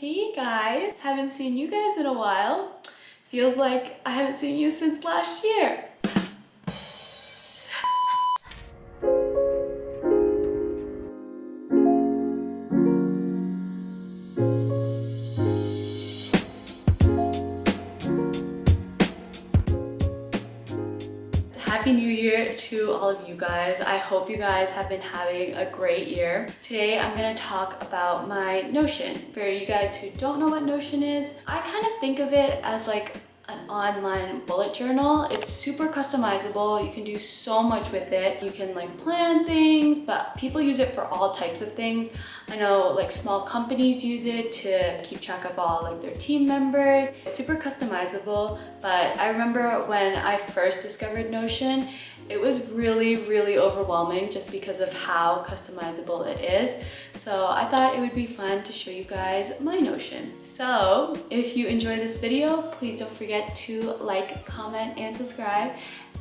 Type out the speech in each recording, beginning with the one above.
Hey guys, haven't seen you guys in a while. Feels like I haven't seen you since last year. Happy New Year to all of you guys. I hope you guys have been having a great year. Today I'm gonna talk about my Notion. For you guys who don't know what Notion is, I kind of think of it as like an online bullet journal. It's super customizable. You can do so much with it. You can like plan things, but people use it for all types of things. I know like small companies use it to keep track of all like their team members. It's super customizable, but I remember when I first discovered Notion, it was really overwhelming just because of how customizable it is. So I thought it would be fun to show you guys my Notion. So if you enjoy this video, please don't forget to like, comment, and subscribe.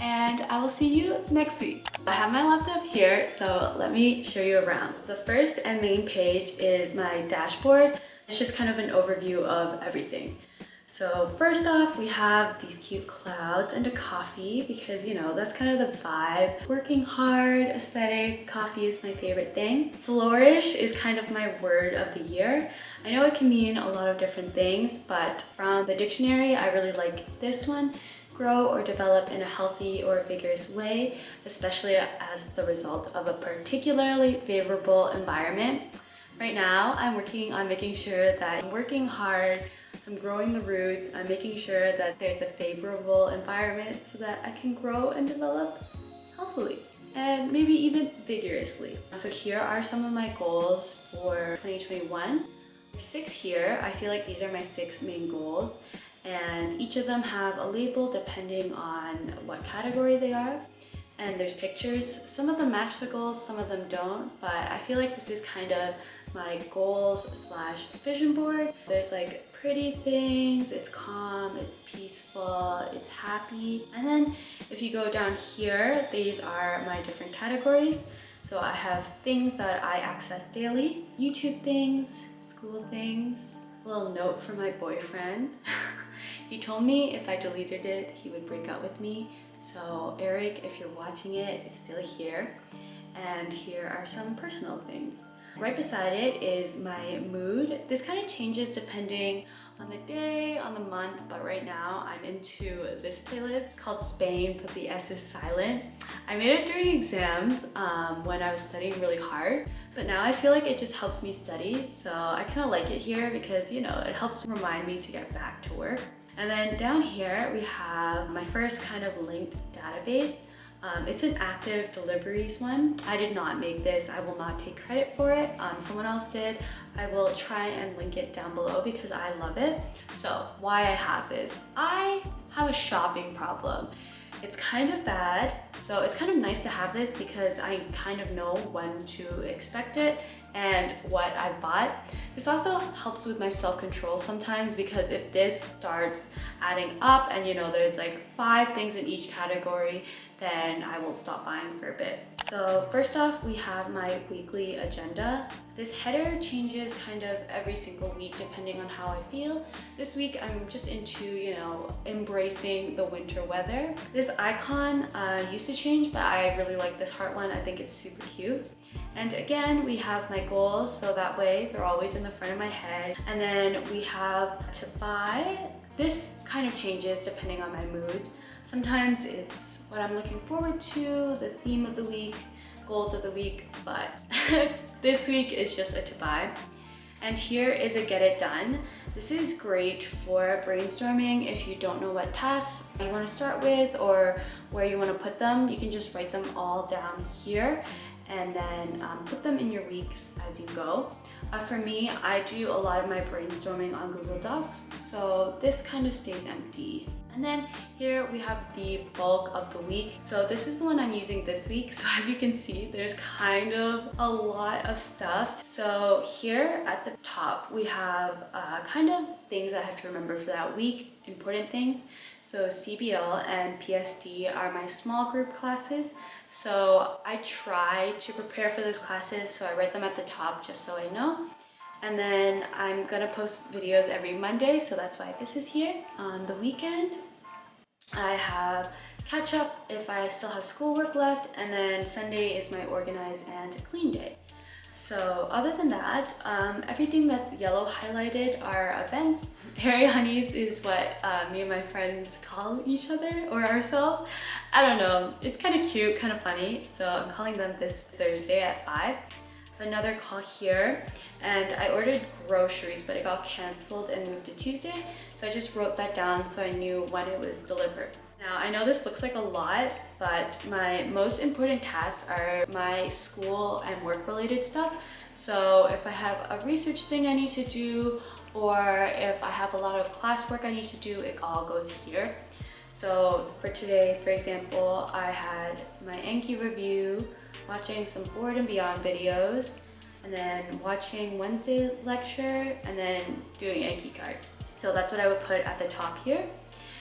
And I will see you next week. I have my laptop here, so let me show you around. The first and main page is my dashboard. It's just kind of an overview of everything. So first off, we have these cute clouds and a coffee because, you know, that's kind of the vibe. Working hard, aesthetic, coffee is my favorite thing. Flourish is kind of my word of the year. I know it can mean a lot of different things, but from the dictionary, I really like this one. Grow or develop in a healthy or vigorous way, especially as the result of a particularly favorable environment. Right now, I'm working on making sure that I'm working hard, I'm growing the roots, I'm making sure that there's a favorable environment so that I can grow and develop healthily and maybe even vigorously. So here are some of my goals for 2021. There's 6 here. I feel like these are my 6 main goals, and each of them have a label depending on what category they are. And there's pictures. Some of them match the goals, some of them don't, but I feel like this is kind of my goals / vision board. There's like pretty things, it's calm, it's peaceful, it's happy. And then if you go down here, these are my different categories. So I have things that I access daily, YouTube things, school things, a little note from my boyfriend. He told me if I deleted it, he would break up with me. So Eric, if you're watching it, it's still here. And here are some personal things. Right beside it is my mood. This kind of changes depending on the day, on the month, but right now I'm into this playlist called Spain, but the S is silent. I made it during exams when I was studying really hard, but now I feel like it just helps me study. So I kind of like it here because, you know, it helps remind me to get back to work. And then down here, we have my first kind of linked database. It's an active deliveries one. I did not make this. I will not take credit for it. Someone else did. I will try and link it down below because I love it. So why I have this? I have a shopping problem. It's kind of bad. So it's kind of nice to have this because I kind of know when to expect it and what I bought. This also helps with my self-control sometimes because if this starts adding up and, you know, there's like 5 things in each category, then I will stop buying for a bit. So first off, we have my weekly agenda. This header changes kind of every single week depending on how I feel. This week I'm just into, you know, embracing the winter weather. This icon used to change, but I really like this heart one. I think it's super cute. And again, we have my goals, so that way they're always in the front of my head. And then we have to buy. This kind of changes depending on my mood. Sometimes it's what I'm looking forward to, the theme of the week, goals of the week, but this week is just a to buy. And here is a get it done. This is great for brainstorming if you don't know what tasks you want to start with or where you want to put them. You can just write them all down here and then put them in your weeks as you go. For me, I do a lot of my brainstorming on Google Docs, so this kind of stays empty. And then here we have the bulk of the week. So this is the one I'm using this week. So as you can see, there's kind of a lot of stuff. So here at the top, we have kind of things I have to remember for that week, important things. So CBL and PSD are my small group classes. So I try to prepare for those classes. So I write them at the top just so I know. And then I'm gonna post videos every Monday, so that's why this is here. On the weekend, I have catch up if I still have schoolwork left, and then Sunday is my organize and clean day. So other than that, everything that's yellow highlighted are events. Hairy Honeys is what me and my friends call each other or ourselves. I don't know, it's kind of cute, kind of funny. So I'm calling them this Thursday at 5. Another call here, and I ordered groceries, but it got canceled and moved to Tuesday. So I just wrote that down so I knew when it was delivered. Now, I know this looks like a lot, but my most important tasks are my school and work related stuff. So if I have a research thing I need to do, or if I have a lot of classwork I need to do, it all goes here. So for today, for example, I had my Anki review, watching some Board and Beyond videos, and then watching Wednesday lecture, and then doing Anki cards. So that's what I would put at the top here.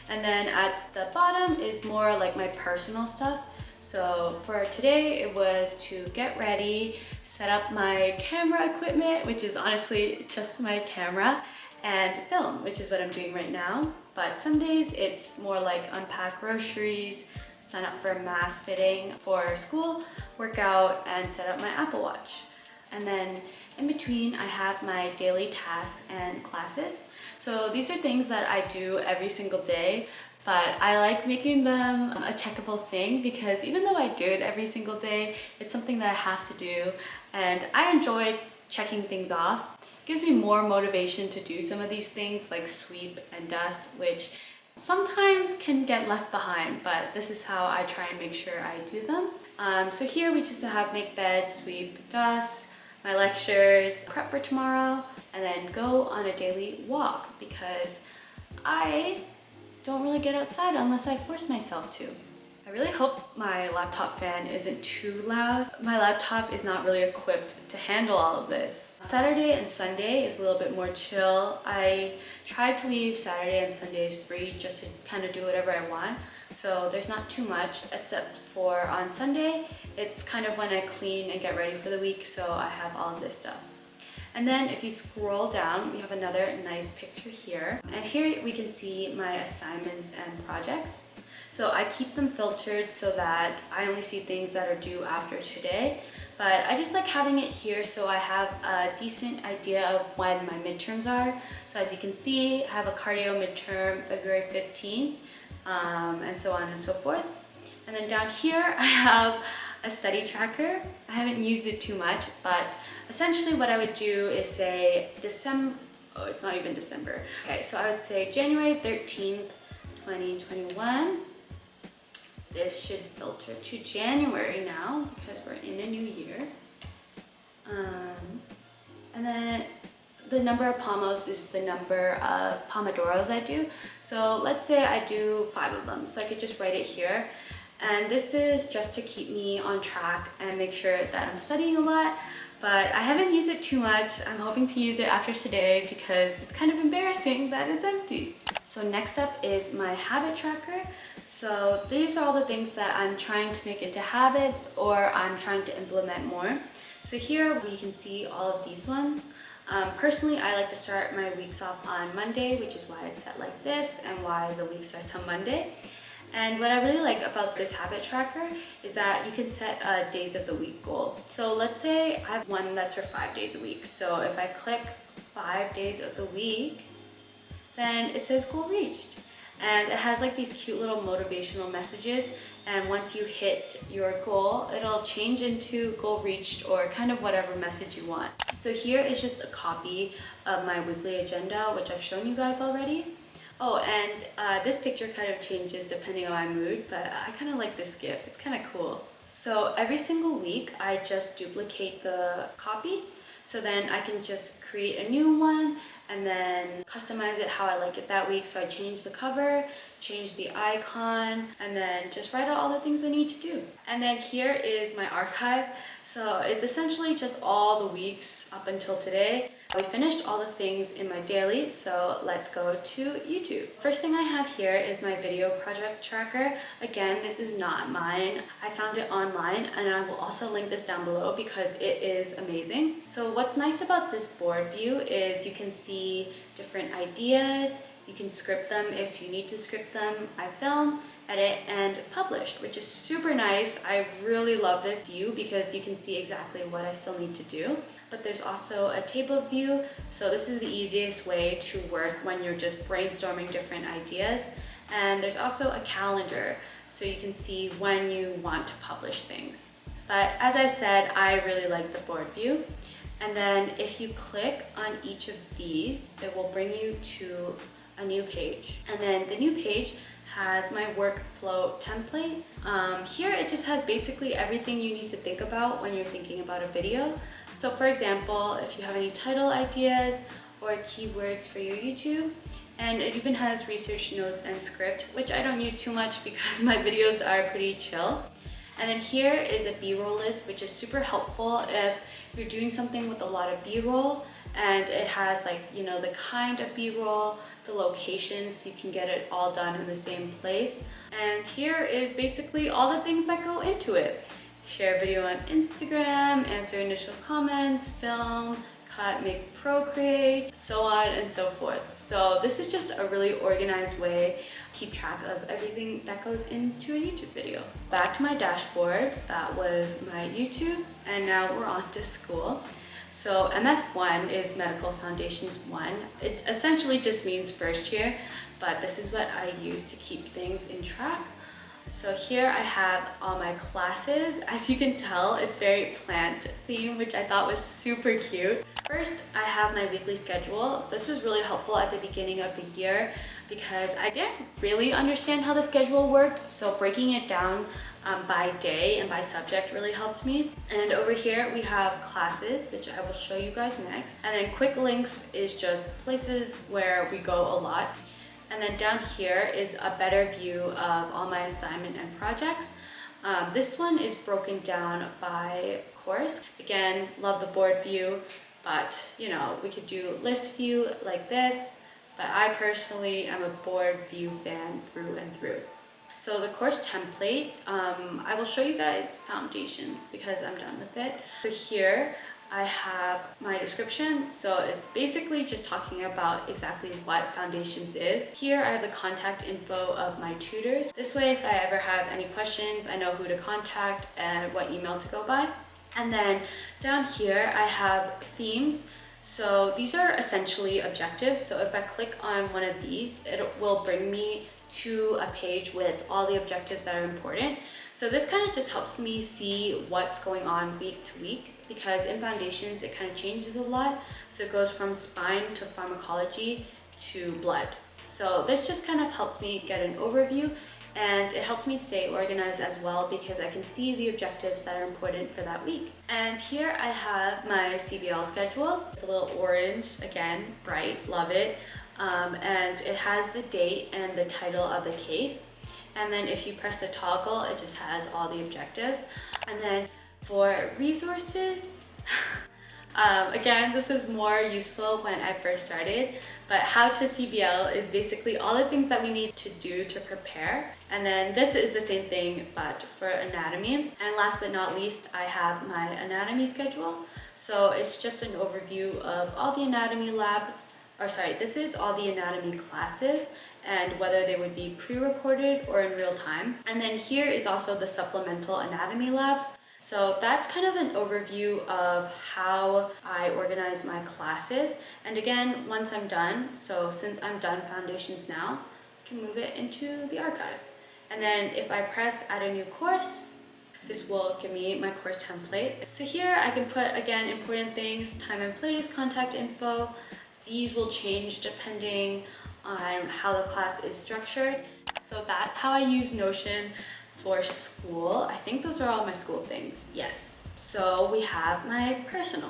And then at the bottom is more like my personal stuff. So for today, it was to get ready, set up my camera equipment, which is honestly just my camera, and film, which is what I'm doing right now. But some days it's more like unpack groceries, sign up for a mask fitting for school, work out, and set up my Apple Watch. And then in between, I have my daily tasks and classes. So these are things that I do every single day, but I like making them a checkable thing because even though I do it every single day, it's something that I have to do, and I enjoy checking things off. It gives me more motivation to do some of these things like sweep and dust, which sometimes can get left behind, but this is how I try and make sure I do them. So here we just have make bed, sweep, dust, my lectures, prep for tomorrow, and then go on a daily walk because I don't really get outside unless I force myself to. I really hope my laptop fan isn't too loud. My laptop is not really equipped to handle all of this. Saturday and Sunday is a little bit more chill. I tried to leave Saturday and Sundays free just to kind of do whatever I want. So there's not too much except for on Sunday, it's kind of when I clean and get ready for the week, so I have all of this stuff. And then if you scroll down, we have another nice picture here. And here we can see my assignments and projects. So I keep them filtered so that I only see things that are due after today. But I just like having it here so I have a decent idea of when my midterms are. So as you can see, I have a cardio midterm February 15th, and so on and so forth. And then down here, I have a study tracker. I haven't used it too much, but essentially what I would do is say oh, it's not even December. Okay, so I would say January 13th, 2021. This should filter to January now because we're in a new year. And then the number of pomos is the number of pomodoros I do. So let's say I do 5 of them. So I could just write it here. And this is just to keep me on track and make sure that I'm studying a lot. But I haven't used it too much. I'm hoping to use it after today because it's kind of embarrassing that it's empty. So next up is my habit tracker. So these are all the things that I'm trying to make into habits or I'm trying to implement more. So here we can see all of these ones. Personally, I like to start my weeks off on Monday, which is why it's set like this and why the week starts on Monday. And what I really like about this habit tracker is that you can set a days of the week goal. So let's say I have one that's for 5 days a week. So if I click 5 days of the week, then it says goal reached. And it has like these cute little motivational messages. And once you hit your goal, it'll change into goal reached or kind of whatever message you want. So here is just a copy of my weekly agenda, which I've shown you guys already. Oh, and this picture kind of changes depending on my mood, but I kind of like this GIF. It's kind of cool. So every single week, I just duplicate the copy. So then I can just create a new one and then customize it how I like it that week. So I change the cover, change the icon, and then just write out all the things I need to do. And then here is my archive. So it's essentially just all the weeks up until today. We finished all the things in my daily, so let's go to YouTube. First thing I have here is my video project tracker. Again, this is not mine. I found it online, and I will also link this down below because it is amazing. So what's nice about this board view is you can see different ideas. You can script them if you need to script them. I film, edit, and published, which is super nice. I really love this view because you can see exactly what I still need to do. But there's also a table view. So this is the easiest way to work when you're just brainstorming different ideas. And there's also a calendar, so you can see when you want to publish things. But as I've said, I really like the board view. And then if you click on each of these, it will bring you to a new page. And then the new page has my workflow template. Here it just has basically everything you need to think about when you're thinking about a video. So for example, if you have any title ideas or keywords for your YouTube, and it even has research notes and script, which I don't use too much because my videos are pretty chill. And then here is a B-roll list, which is super helpful if you're doing something with a lot of B-roll, and it has like, you know, the kind of B-roll, the locations, you can get it all done in the same place. And here is basically all the things that go into it. Share video on Instagram, answer initial comments, film, cut, make, procreate, so on and so forth. So this is just a really organized way to keep track of everything that goes into a YouTube video. Back to my dashboard, that was my YouTube, and now we're on to school. So MF1 is Medical Foundations 1. It essentially just means first year, but this is what I use to keep things in track. So here I have all my classes. As you can tell, it's very plant themed, which I thought was super cute. First, I have my weekly schedule. This was really helpful at the beginning of the year because I didn't really understand how the schedule worked. So breaking it down by day and by subject really helped me. And over here we have classes, which I will show you guys next. And then quick links is just places where we go a lot. And then down here is a better view of all my assignment and projects. This one is broken down by course. Again, love the board view, but you know, we could do list view like this, but I personally am a board view fan through and through. So the course template, I will show you guys foundations because I'm done with it. So here I have my description. So it's basically just talking about exactly what foundations is. Here I have the contact info of my tutors. This way, if I ever have any questions, I know who to contact and what email to go by. And then down here I have themes. So these are essentially objectives. So if I click on one of these, it will bring me to a page with all the objectives that are important. So this kind of just helps me see what's going on week to week, because in foundations it kind of changes a lot. So it goes from spine to pharmacology to blood. So this just kind of helps me get an overview, and it helps me stay organized as well because I can see the objectives that are important for that week. And here I have my CBL schedule, the little orange, again, bright, love it. And it has the date and the title of the case. And then if you press the toggle, it just has all the objectives. And then for resources, again, this is more useful when I first started, but how to CBL is basically all the things that we need to do to prepare. And then this is the same thing, but for anatomy. And last but not least, I have my anatomy schedule. So it's just an overview of all the anatomy labs, or sorry, this is all the anatomy classes and whether they would be pre-recorded or in real time. And then here is also the supplemental anatomy labs. So that's kind of an overview of how I organize my classes. And again, once I'm done, so since I'm done foundations now, I can move it into the archive. And then if I press add a new course, this will give me my course template. So here I can put, again, important things, time and place, contact info. These will change depending on how the class is structured. So that's how I use Notion for school. I think those are all my school things. Yes. So we have my personal.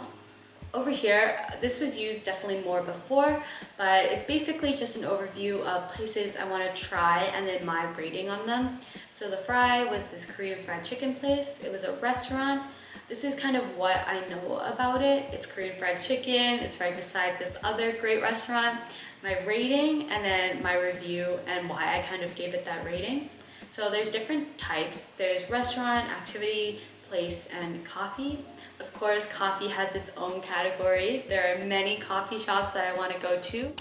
Over here, this was used definitely more before, but it's basically just an overview of places I want to try and then my rating on them. So the Fry was this Korean fried chicken place. It was a restaurant. This is kind of what I know about it. It's Korean fried chicken. It's right beside this other great restaurant. My rating and then my review and why I kind of gave it that rating. So there's different types. There's restaurant, activity, place, and coffee. Of course, coffee has its own category. There are many coffee shops that I want to go to.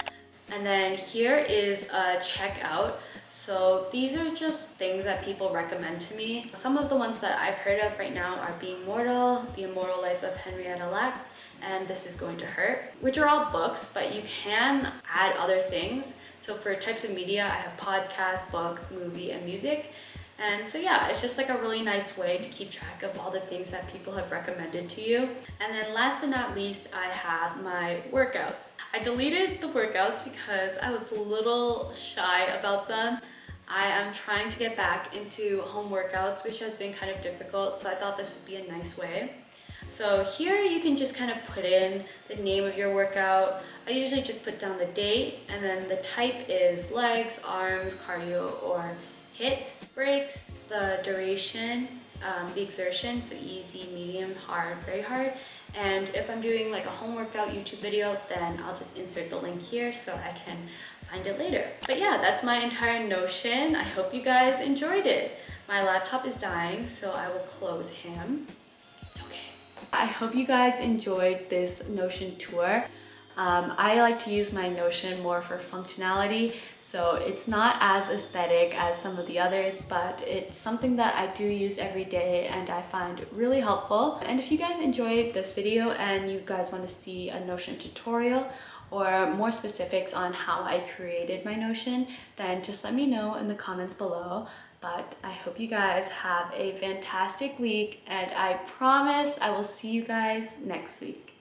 And then here is a checkout. So these are just things that people recommend to me. Some of the ones that I've heard of right now are Being Mortal, The Immortal Life of Henrietta Lacks, and This Is Going to Hurt, which are all books, but you can add other things. So for types of media, I have podcast, book, movie, and music. And so yeah, it's just like a really nice way to keep track of all the things that people have recommended to you. And then last but not least, I have my workouts. I deleted the workouts because I was a little shy about them. I am trying to get back into home workouts, which has been kind of difficult, so I thought this would be a nice way. So here you can just kind of put in the name of your workout. I usually just put down the date, and then the type is legs, arms, cardio, or HIIT. Breaks, the duration, the exertion, so easy, medium, hard, very hard. And if I'm doing like a home workout YouTube video, then I'll just insert the link here so I can find it later. But yeah, that's my entire Notion. I hope you guys enjoyed it. My laptop is dying, so I will close him. It's okay. I hope you guys enjoyed this Notion tour. I like to use my Notion more for functionality, so it's not as aesthetic as some of the others, but it's something that I do use every day and I find really helpful. And if you guys enjoyed this video and you guys want to see a Notion tutorial or more specifics on how I created my Notion, then just let me know in the comments below. But I hope you guys have a fantastic week, and I promise I will see you guys next week.